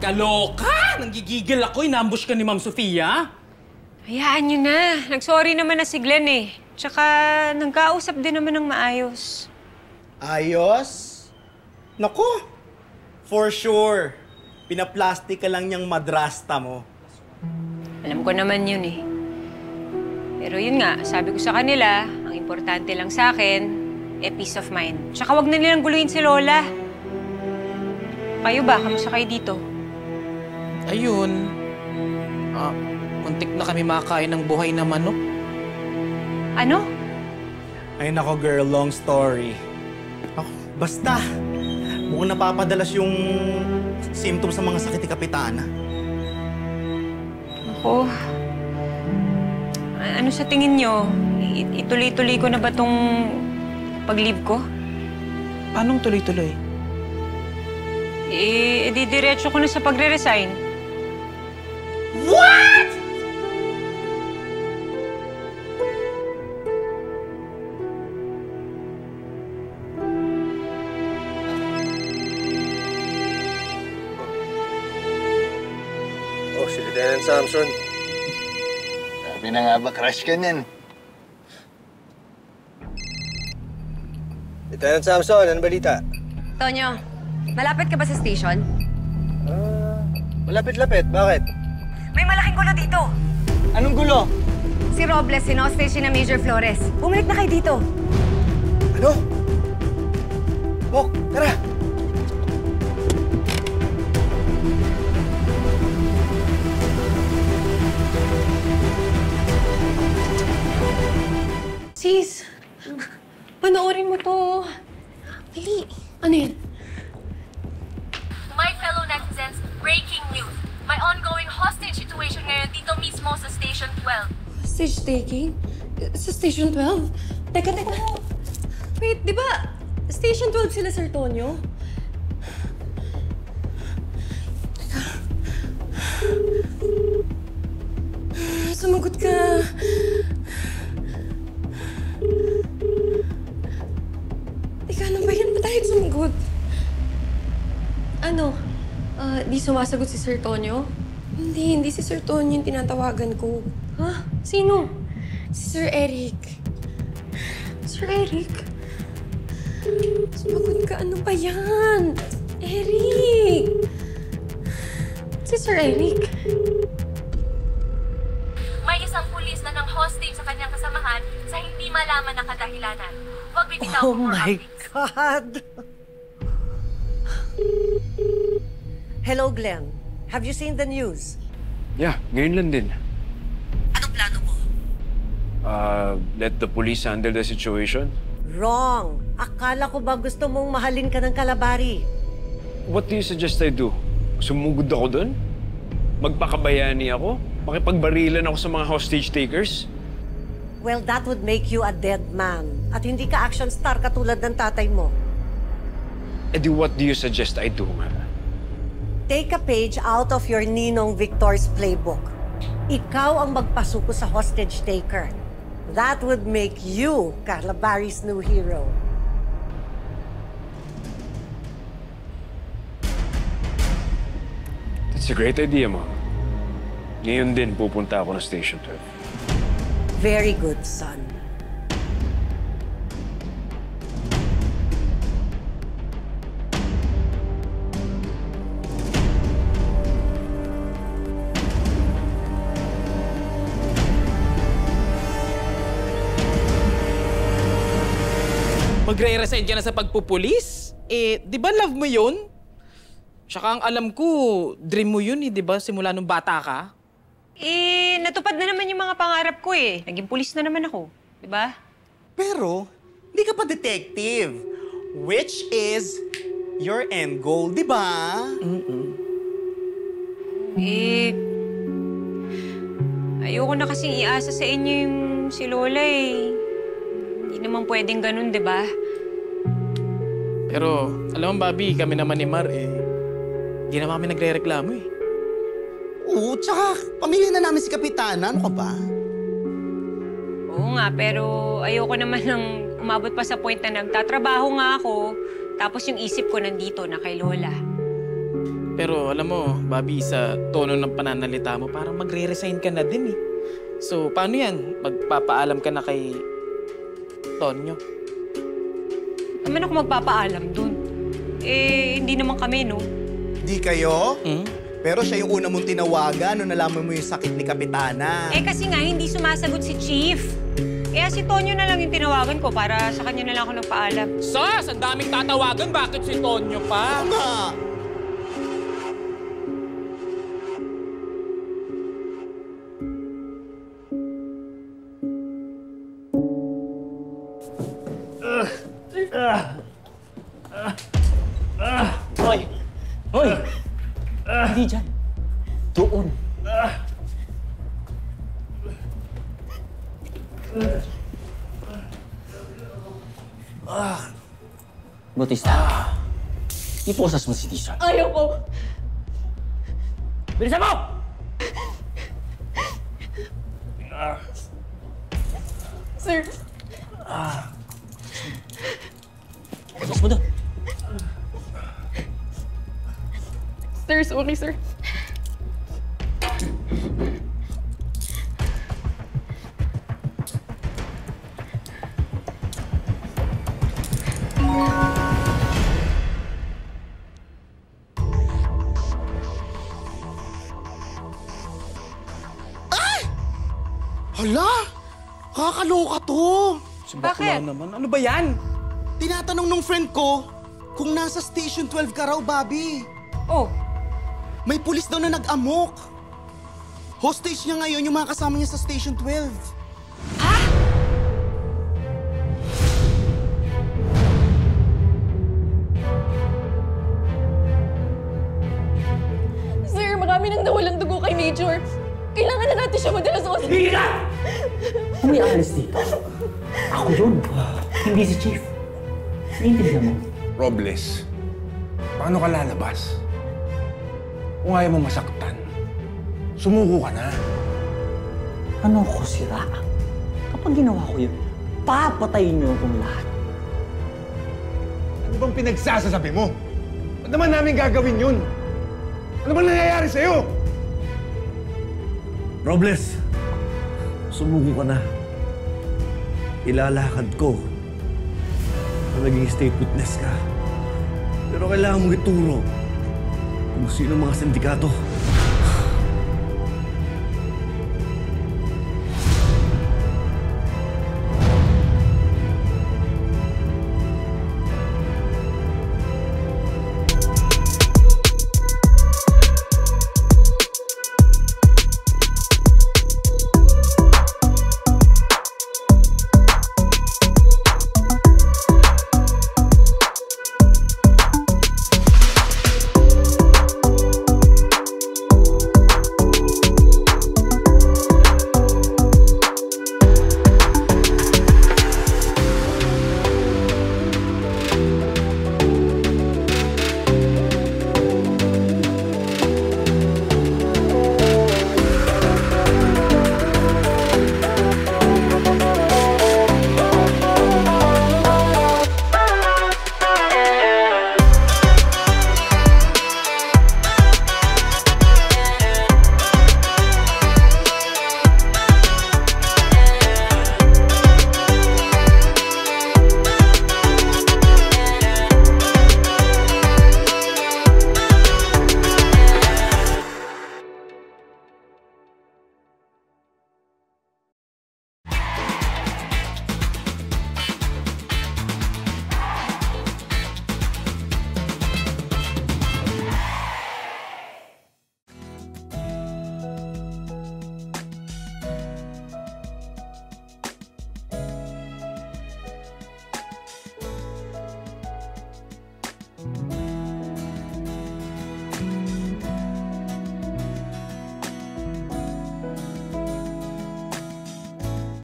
Kaloka! Nanggigigil ako. Inambush ka ni Ma'am Sofia. Hayaan nyo na. Nag-sorry naman na si Glenn eh. Tsaka nagkausap din naman ng maayos. Ayos? Naku! For sure. Pinaplastic ka lang niyang madrasta mo. Alam ko naman yun eh. Pero yun nga, sabi ko sa kanila, ang importante lang sa akin, peace of mind. Tsaka wag na nilang guluhin si Lola. Kayo ba? Kamusta kayo dito? Ayun. Muntik na kami makakain ng buhay na manok. Ano? Ay nako girl, long story. Ako, basta. Mukhang napapadalas yung symptoms sa mga sakit ni Kapitana. Ako. Ano sa tingin nyo? Ituloy-tuloy ko na ba tong pag-leave ko? Anong tuloy-tuloy? Didiretso ko na sa pagre-resign. What?! Oh, si Lieutenant Samson. Sabi na nga ba, crush ka niyan. Lieutenant Samson, ano balita? Tonyo, malapit ka ba sa station? Malapit-lapit. Bakit? May malaking gulo dito. Anong gulo? Si Robles, sinostage na Major Flores. Bumalik na kayo dito. Ano? Bok, tara! Sis, panoorin mo to. Dali. Ano yan? My fellow netizens, breaking news. May ongoing hostage situation ngayon dito mismo sa Station 12. Stage taking? Sa Station 12? Teka. Wait, di ba Station 12 sila, Sir Tonyo? Teka. Sumagot ka. Teka, ano ba yan? Ba't tayo sumagot? Ano? Di sumasagot si Sir Tonyo? Hindi si Sir Tonyo yung tinatawagan ko. Ha? Sino? Si Sir Eric. Sir Eric? Sumagot ka, ano ba yan? Eric! Si Sir Eric. May isang pulis na ng hostage sa kanyang kasamahan sa hindi malaman na kadahilanan. Huwag bibitaw Oh my God! Hello, Glenn. Have you seen the news? Yeah, ngayon lang din. Anong plano mo? Let the police handle the situation. Wrong. Akala ko ba gusto mong mahalin ka ng kalabari? What do you suggest I do? Sumugod ako doon? Magpakabayani ako? Makipagbarilan ako sa mga hostage takers? Well, that would make you a dead man. At hindi ka action star katulad ng tatay mo. What do you suggest I do, nga? Take a page out of your Ninong Victor's playbook. Ikaw ang magpasuko sa hostage taker. That would make you Carla Barry's new hero. That's a great idea, Mom. Ngayon din pupunta ako ng Station 12. Very good, son. Magre-resign ka na sa pagpupulis? Di ba love mo yun? Tsaka ang alam ko, dream mo yun di ba? Simula nung bata ka? Natupad na naman yung mga pangarap ko eh. Naging pulis na naman ako. Di ba? Pero, hindi ka pa detective. Which is your end goal, di ba? Ayoko na kasing iasa sa inyo yung si Lola eh. Hindi naman pwedeng ganun, di ba? Pero, alam mo, Bobby, kami naman ni Mar, hindi naman kami nagre-reklamo eh. Oo, tsaka pamilya na namin si Kapitana. Ano ka ba? Oo nga, pero ayoko naman nang umabot pa sa point na nagtatrabaho nga ako, tapos yung isip ko nandito na kay Lola. Pero alam mo, Bobby, sa tono ng pananalita mo, parang magre-resign ka na din eh. So, paano yan? Magpapaalam ka na kay Tonyo? Naman ako magpapaalam dun. Eh, hindi naman kami, no? Di kayo? Pero siya yung una mong tinawagan nung nalaman mo yung sakit ni Kapitana. Eh, kasi nga, hindi sumasagot si Chief. Kaya si Tonyo na lang yung tinawagan ko para sa kanya na lang ako nagpaalam. Sus! Ang daming tatawagan. Bakit si Tonyo pa? Tama! Hoy! Hoy! Hindi dyan. Doon. Bautista, iposas mo si Tisha. Ayaw ko! Bilisan mo! Sir, Iposas mo doon. sorry, sir. Hala! Kakaloka to! Si bakla naman. Ano ba yan? Tinatanong nung friend ko kung nasa Station 12 ka raw, Bobby. Oh, May pulis daw na nag-amok. Hostage niya ngayon yung mga kasama niya sa Station 12. Sir, marami nang nawalang dugo kay Major. Kailangan na natin siya madala sa hospital. Hindi ka! Kung may alis dito, ako yun. Hindi si Chief. Naiintindihan mo? Robles, paano ka lalabas? Kung ayaw mo masaktan, sumuko ka na. Ano ko sira? Kapag ginawa ko yun, papatayin niyo akong lahat. Ano bang pinagsasasabi mo? Ba't naman namin gagawin yun? Ano bang nangyayari sa'yo? Robles, sumuko ka na. Ilalakad ko na naging state witness ka. Pero kailangan mong ituro kung sino mga sindikato.